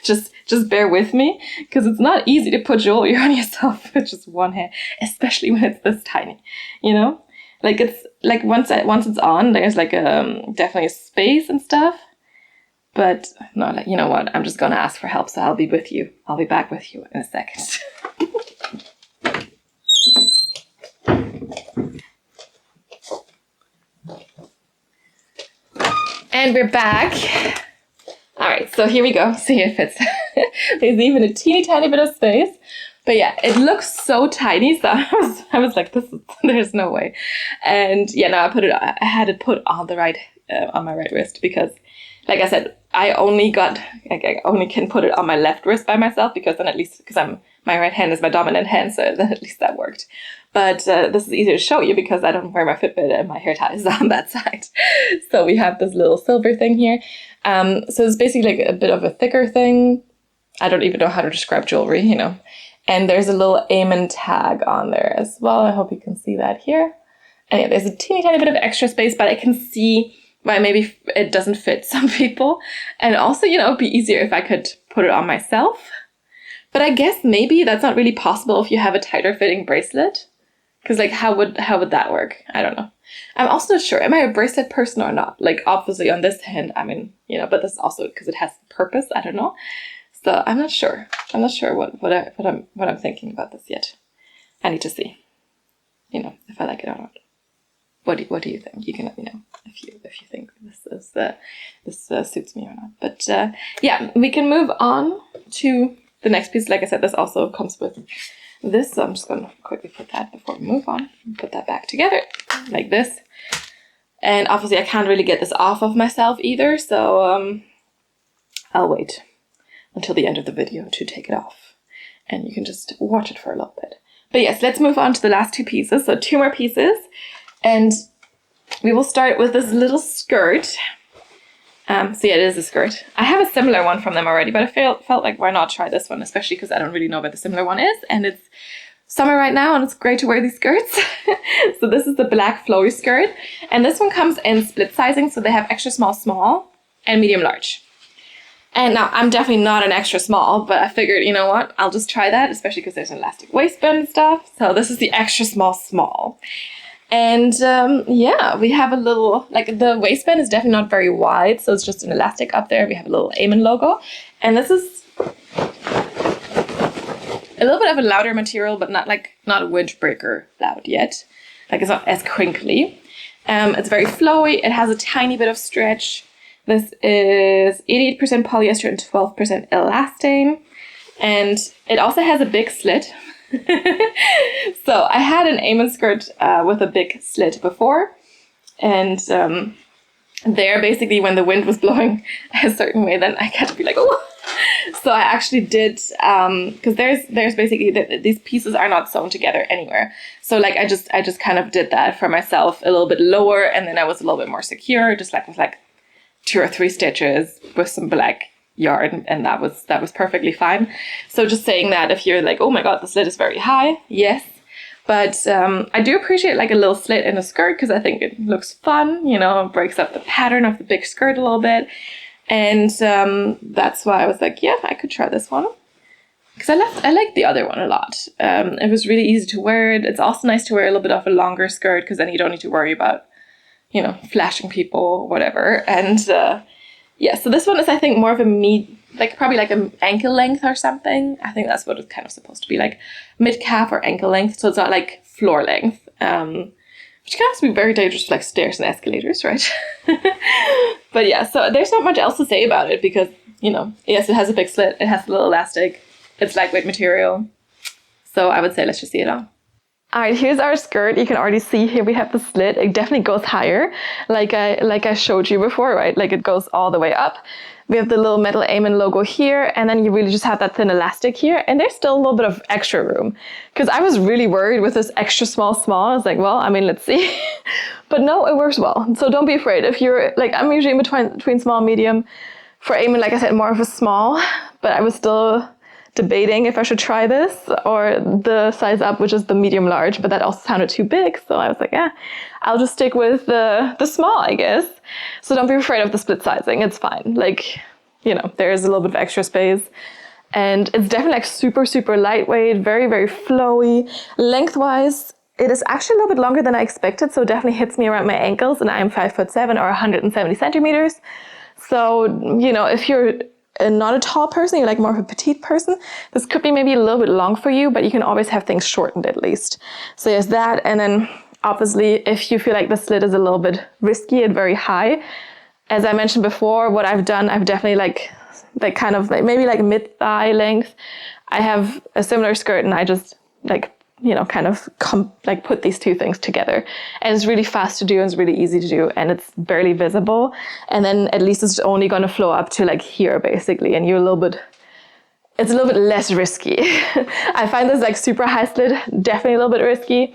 just bear with me, because it's not easy to put jewelry on yourself with just one hand, especially when it's this tiny, you know? Like it's like once it's on, there's like definitely a space and stuff, but no, like, you know what? I'm just gonna ask for help, so I'll be with you. I'll be back with you in a second. And we're back. All right, so here we go. See if it fits. There's even a teeny tiny bit of space. But yeah, it looks so tiny. So I was like, there's no way. And yeah, no, I had it put on the right, on my right wrist, because like I said, I only can put it on my left wrist by myself, because then at least, because my right hand is my dominant hand, so then at least that worked. But this is easier to show you because I don't wear my Fitbit and my hair tie is on that side. So we have this little silver thing here. So it's basically like a bit of a thicker thing. I don't even know how to describe jewelry, you know. And there's a little Amen tag on there as well. I hope you can see that here. And yeah, there's a teeny tiny bit of extra space, but I can see why maybe it doesn't fit some people. And also, you know, it'd be easier if I could put it on myself. But I guess maybe that's not really possible if you have a tighter fitting bracelet. Because like, how would that work? I don't know. I'm also not sure. Am I a bracelet person or not? Like, obviously on this hand, I mean, you know, but this is also because it has purpose. I don't know. So I'm not sure. I'm not sure what I'm thinking about this yet. I need to see, you know, if I like it or not. What do you think? You can let me know if you think this suits me or not. But yeah, we can move on to the next piece. Like I said, this also comes with this, so I'm just going to quickly put that before we move on. Put that back together like this. And obviously I can't really get this off of myself either, so I'll wait until the end of the video to take it off. And you can just watch it for a little bit. But yes, let's move on to the last two pieces. So 2 more pieces. And we will start with this little skirt. So yeah, it is a skirt. I have a similar one from them already, but I felt like why not try this one, especially because I don't really know what the similar one is, and it's summer right now and it's great to wear these skirts. So this is the black flowy skirt, and this one comes in split sizing, so they have extra small, small, and medium large. And now I'm definitely not an extra small, but I figured, you know what, I'll just try that, especially because there's an elastic waistband and stuff. So this is the extra small, small. And yeah, we have a little, like the waistband is definitely not very wide, so it's just an elastic up there. We have a little Amen logo. And this is a little bit of a louder material, but not a windbreaker loud yet. Like it's not as crinkly. It's very flowy. It has a tiny bit of stretch. This is 88% polyester and 12% elastane. And it also has a big slit. So I had an Amen skirt with a big slit before, and there basically when the wind was blowing a certain way, then I had to be like, oh. So I actually did, because there's basically these pieces are not sewn together anywhere. So like I just kind of did that for myself a little bit lower, and then I was a little bit more secure, just like with like 2 or 3 stitches with some black yarn, and that was perfectly fine. So just saying that if you're like, oh my god, the slit is very high, yes, but I do appreciate like a little slit in a skirt because I think it looks fun, you know, it breaks up the pattern of the big skirt a little bit, and that's why I was like, yeah, I could try this one because I like the other one a lot. It was really easy to wear it. It's also nice to wear a little bit of a longer skirt because then you don't need to worry about, you know, flashing people or whatever. And yeah, so this one is, I think, more of a probably like an ankle length or something. I think that's what it's kind of supposed to be, like mid-calf or ankle length. So it's not like floor length, which can also be very dangerous for like stairs and escalators, right? But yeah, so there's not much else to say about it because, you know, yes, it has a big slit. It has a little elastic. It's lightweight material. So I would say let's just see it on. All right, here's our skirt. You can already see here we have the slit. It definitely goes higher, like I showed you before, right? Like it goes all the way up. We have the little metal Amen logo here, and then you really just have that thin elastic here, and there's still a little bit of extra room. Because I was really worried with this extra small, small. I was like, well, I mean, let's see. But no, it works well. So don't be afraid. If you're, like, I'm usually in between small and medium. For Amen, like I said, more of a small, but I was still debating if I should try this or the size up, which is the medium large, but that also sounded too big. So I was like, yeah, I'll just stick with the small, I guess. So don't be afraid of the split sizing. It's fine. Like, you know, there's a little bit of extra space, and it's definitely like super, super lightweight, very, very flowy. Lengthwise, it is actually a little bit longer than I expected. So it definitely hits me around my ankles, and I am 5'7" or 170 centimeters. So, you know, if you're not a tall person, you're like more of a petite person, this could be maybe a little bit long for you, but you can always have things shortened at least. So there's that. And then obviously if you feel like the slit is a little bit risky and very high, as I mentioned before, what I've done, I've definitely like kind of like maybe like mid-thigh length. I have a similar skirt and I just like, you know, kind of put these two things together, and it's really fast to do and it's really easy to do, and it's barely visible, and then at least it's only going to flow up to like here basically, and it's a little bit less risky. I find this like super high slit definitely a little bit risky,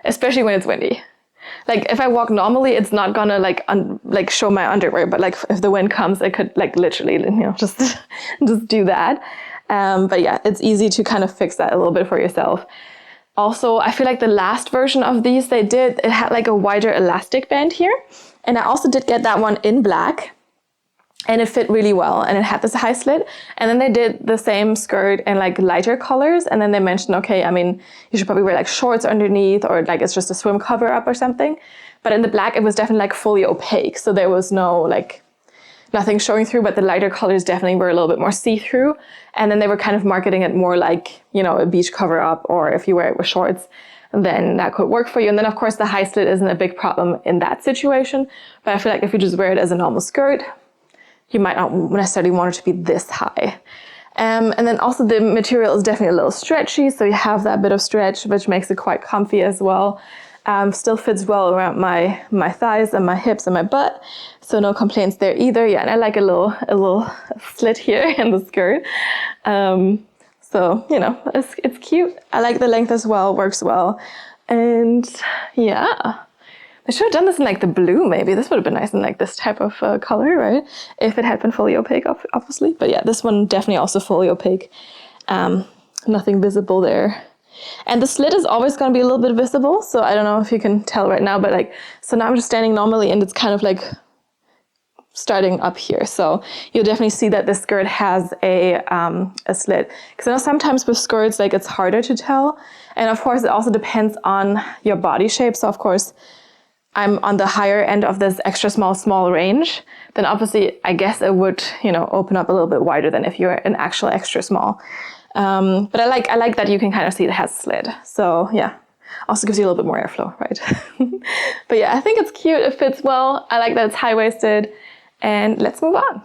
especially when it's windy. Like if I walk normally, it's not gonna like show my underwear, but like if the wind comes, it could like literally, you know, just do that. But yeah, it's easy to kind of fix that a little bit for yourself. Also, I feel like the last version of these it had like a wider elastic band here. And I also did get that one in black, and it fit really well, and it had this high slit. And then they did the same skirt in like lighter colors. And then they mentioned, okay, I mean, you should probably wear like shorts underneath, or like it's just a swim cover up or something. But in the black, it was definitely like fully opaque. So there was nothing showing through, but the lighter colors definitely were a little bit more see-through. And then they were kind of marketing it more like, you know, a beach cover up, or if you wear it with shorts, then that could work for you. And then of course the high slit isn't a big problem in that situation. But I feel like if you just wear it as a normal skirt, you might not necessarily want it to be this high. And then also the material is definitely a little stretchy. So you have that bit of stretch, which makes it quite comfy as well. Still fits well around my thighs and my hips and my butt. So no complaints there either. Yeah, and I like a little slit here in the skirt. So, you know, it's cute. I like the length as well, works well. And yeah, They should have done this in like the blue, maybe. This would have been nice in like this type of color, right? If it had been fully opaque, obviously. But yeah, this one definitely also fully opaque. Nothing visible there. And the slit is always going to be a little bit visible. So I don't know if you can tell right now, but like, so now I'm just standing normally and it's kind of like starting up here. So you'll definitely see that this skirt has a slit. Because I know sometimes with skirts, like it's harder to tell. And of course, it also depends on your body shape. So of course, I'm on the higher end of this extra small range, then obviously I guess it would, open up a little bit wider than if you're an actual extra small. But I like that you can kind of see it has slit. So yeah, also gives you a little bit more airflow, right? But yeah, I think it's cute. It fits well. I like that it's high-waisted. And let's move on.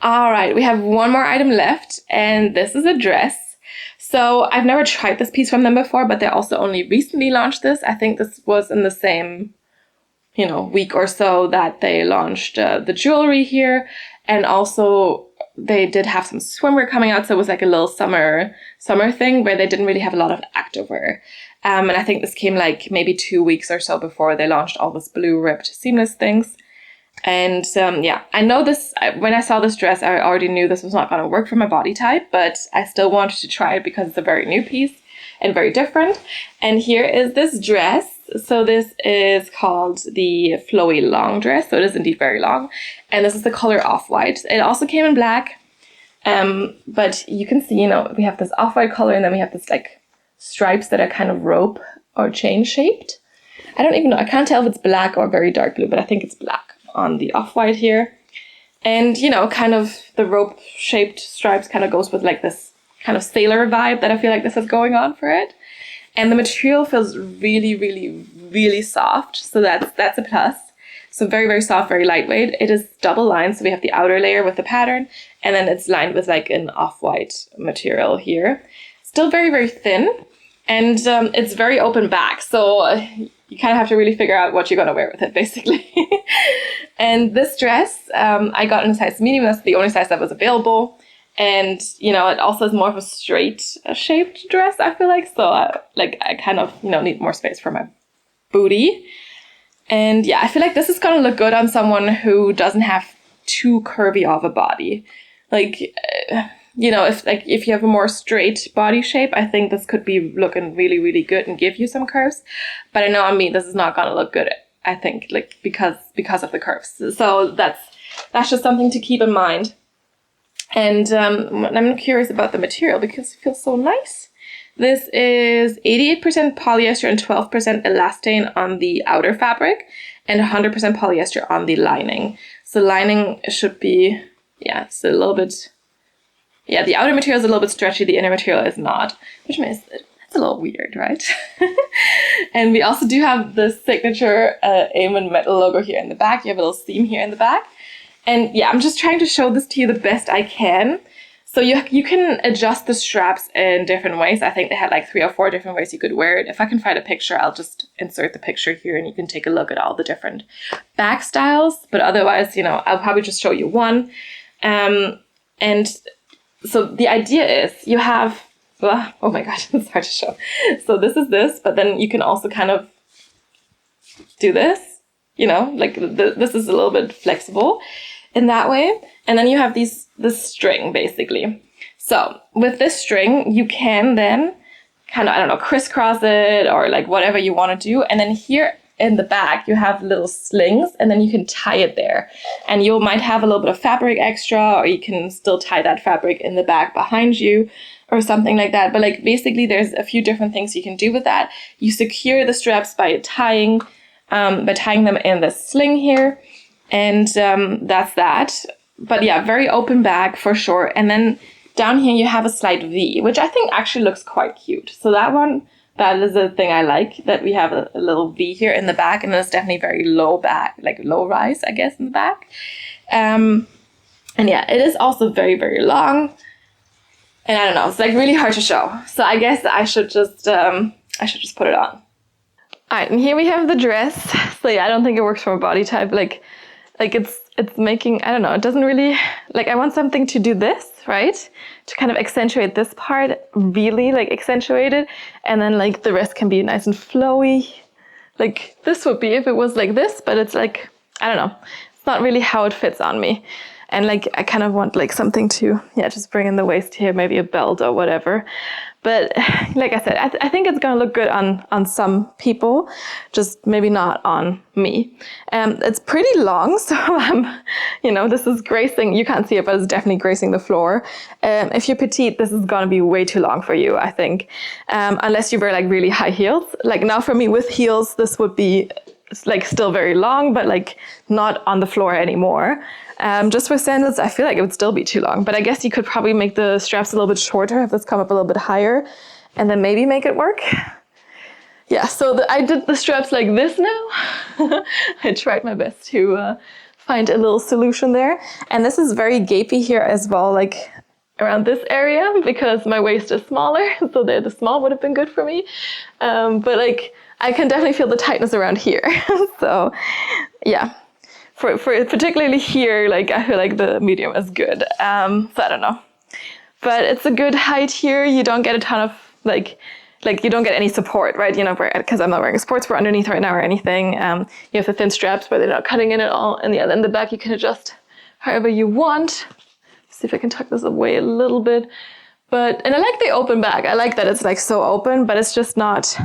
All right, we have one more item left, and this is a dress. So I've never tried this piece from them before, but they also only recently launched this. I think this was in the same, week or so that they launched the jewelry here. And also they did have some swimwear coming out. So it was like a little summer thing where they didn't really have a lot of activewear. And I think this came like maybe 2 weeks or so before they launched all this blue ribbed seamless things. And yeah, I know this, when I saw this dress, I already knew this was not going to work for my body type, but I still wanted to try it because it's a very new piece and very different. And here is this dress. So this is called the Flowy long dress. So it is indeed very long. And this is the color Off-White. It also came in black. But you can see, we have this Off-White color and then we have this like stripes that are kind of rope or chain shaped. I don't even know. I can't tell if it's black or very dark blue, but I think it's black on the Off-White here. And, kind of the rope shaped stripes kind of goes with like this kind of sailor vibe that I feel like this is going on for it. And the material feels really, really, really soft. So that's a plus. So very, very soft, very lightweight. It is double lined. So we have the outer layer with the pattern and then it's lined with like an Off-White material here. Still very, very thin. And it's very open back. So you kind of have to really figure out what you're going to wear with it, basically. And this dress, I got in a size medium. That's the only size that was available. And, it also is more of a straight shaped dress, I feel like. So, I kind of, need more space for my booty. And yeah, I feel like this is going to look good on someone who doesn't have too curvy of a body. Like, if you have a more straight body shape, I think this could be looking really, really good and give you some curves. But I know on me, this is not going to look good, I think, like because of the curves. So that's just something to keep in mind. And I'm curious about the material because it feels so nice. This is 88% polyester and 12% elastane on the outer fabric and 100% polyester on the lining. So lining should be, it's a little bit, the outer material is a little bit stretchy, the inner material is not, which means it's a little weird, right? And we also do have the signature Amon metal logo here in the back. You have a little seam here in the back. And yeah, I'm just trying to show this to you the best I can. So you can adjust the straps in different ways. I think they had like 3 or 4 different ways you could wear it. If I can find a picture, I'll just insert the picture here and you can take a look at all the different back styles. But otherwise, I'll probably just show you one. And so the idea is you have, oh my gosh, it's hard to show. So this is this, but then you can also kind of do this, this is a little bit flexible in that way. And then you have this string basically. So with this string, you can then kind of, crisscross it or like whatever you want to do. And then here in the back, you have little slings and then you can tie it there. And you might have a little bit of fabric extra, or you can still tie that fabric in the back behind you or something like that. But like basically there's a few different things you can do with that. You secure the straps by tying them in the sling here. And that's that. But yeah, very open back for sure. And then down here you have a slight V, which I think actually looks quite cute. So that is a thing I like, that we have a little V here in the back, and it's definitely very low back, like low rise, I guess, in the back. And yeah, it is also very, very long. And I don't know, it's like really hard to show. So I guess I should just put it on. All right, and here we have the dress. So yeah, I don't think it works for a body type. Like it's it's making, I don't know, it doesn't really, like I want something to do this, right? To kind of accentuate this part, really like accentuate it. And then like the rest can be nice and flowy. Like this would be if it was like this, but it's like, I don't know. It's not really how it fits on me. And like, I kind of want like something to, yeah, just bring in the waist here, maybe a belt or whatever. But like I said, I think it's going to look good on some people, just maybe not on me. It's pretty long, so you know, this is gracing, you can't see it, but it's definitely gracing the floor. If you're petite, this is going to be way too long for you, I think. Unless you wear like really high heels. Like now for me with heels, this would be like still very long, but like not on the floor anymore. Just with sandals, I feel like it would still be too long, but I guess you could probably make the straps a little bit shorter, have this come up a little bit higher, and then maybe make it work. Yeah, so I did the straps like this now. I tried my best to find a little solution there. And this is very gapey here as well, like around this area, because my waist is smaller, so the small would have been good for me. But like, I can definitely feel the tightness around here. So yeah. For particularly here, like I feel like the medium is good. So I don't know, but it's a good height here. You don't get a ton of like you don't get any support, right? You know, because I'm not wearing a sports bra underneath right now or anything. You have the thin straps where they're not cutting in at all, and yeah, then the back you can adjust however you want. See if I can tuck this away a little bit, and I like the open back. I like that it's like so open, but it's just not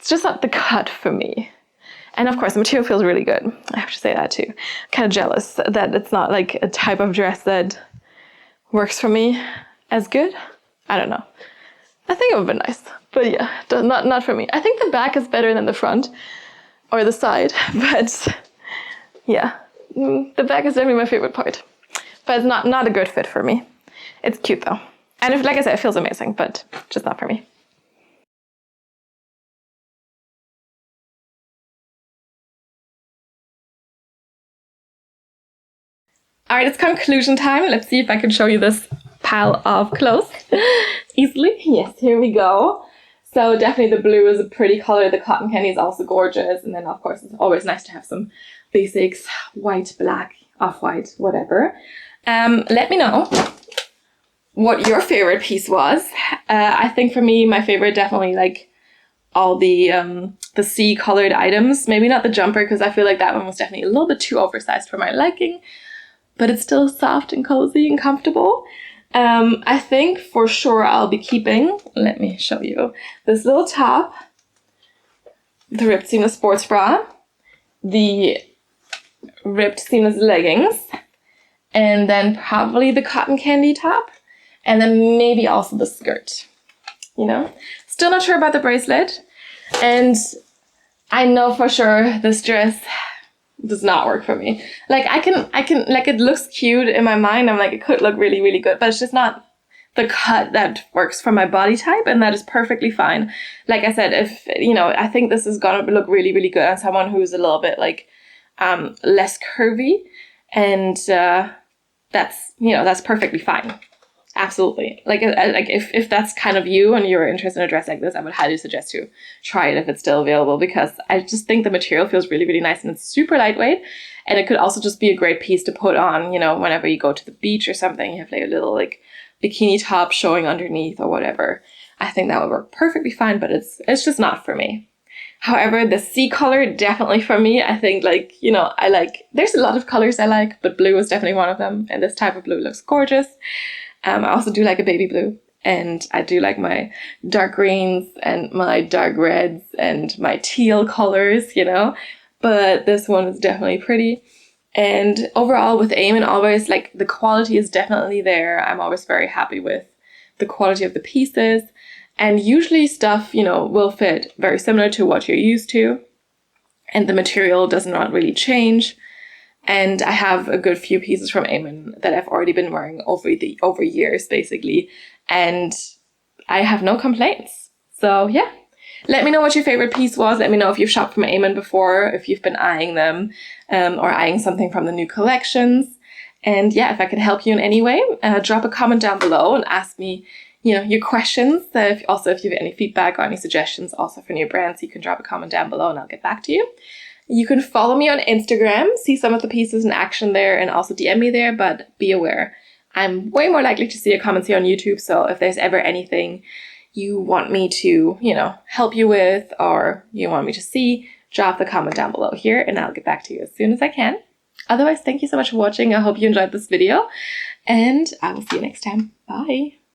the cut for me. And of course, the material feels really good. I have to say that too. I'm kind of jealous that it's not like a type of dress that works for me as good. I don't know. I think it would be nice, but yeah, not for me. I think the back is better than the front or the side, but yeah, the back is definitely my favorite part. But it's not a good fit for me. It's cute though. And if, like I said, it feels amazing, but just not for me. All right, it's conclusion time. Let's see if I can show you this pile of clothes easily. Yes, here we go. So definitely the blue is a pretty color. The cotton candy is also gorgeous. And then of course, it's always nice to have some basics, white, black, off-white, whatever. Let me know what your favorite piece was. I think for me, my favorite definitely like all the sea colored items. Maybe not the jumper, because I feel like that one was definitely a little bit too oversized for my liking. But it's still soft and cozy and comfortable. I think for sure I'll be keeping, let me show you, this little top, the ripped seamless sports bra, the ripped seamless leggings, and then probably the cotton candy top, and then maybe also the skirt, you know? Still not sure about the bracelet, and I know for sure this dress does not work for me. Like I can like it looks cute in my mind. I'm like, it could look really, really good, but it's just not the cut that works for my body type, and that is perfectly fine. Like I said, if you know, I think this is gonna look really, really good on someone who's a little bit like less curvy, and that's, you know, that's perfectly fine. Absolutely. Like if that's kind of you and you're interested in a dress like this, I would highly suggest to try it if it's still available, because I just think the material feels really, really nice and it's super lightweight. And it could also just be a great piece to put on, you know, whenever you go to the beach or something, you have like a little like bikini top showing underneath or whatever. I think that would work perfectly fine, but it's just not for me. However, the sea color, definitely for me. I think like, you know, there's a lot of colors I like, but blue is definitely one of them. And this type of blue looks gorgeous. I also do like a baby blue, and I do like my dark greens and my dark reds and my teal colors, you know, but this one is definitely pretty. And overall with Eamon, always like the quality is definitely there. I'm always very happy with the quality of the pieces, and usually stuff, you know, will fit very similar to what you're used to, and the material does not really change. And I have a good few pieces from Eamon that I've already been wearing over years, basically. And I have no complaints. So yeah, let me know what your favorite piece was. Let me know if you've shopped from Eamon before, if you've been eyeing them, or eyeing something from the new collections. And yeah, if I could help you in any way, drop a comment down below and ask me, you know, your questions. If you have any feedback or any suggestions also for new brands, you can drop a comment down below and I'll get back to you. You can follow me on Instagram, see some of the pieces in action there, and also DM me there, but be aware, I'm way more likely to see your comments here on YouTube, so if there's ever anything you want me to, help you with, or you want me to see, drop the comment down below here, and I'll get back to you as soon as I can. Otherwise, thank you so much for watching. I hope you enjoyed this video, and I will see you next time. Bye!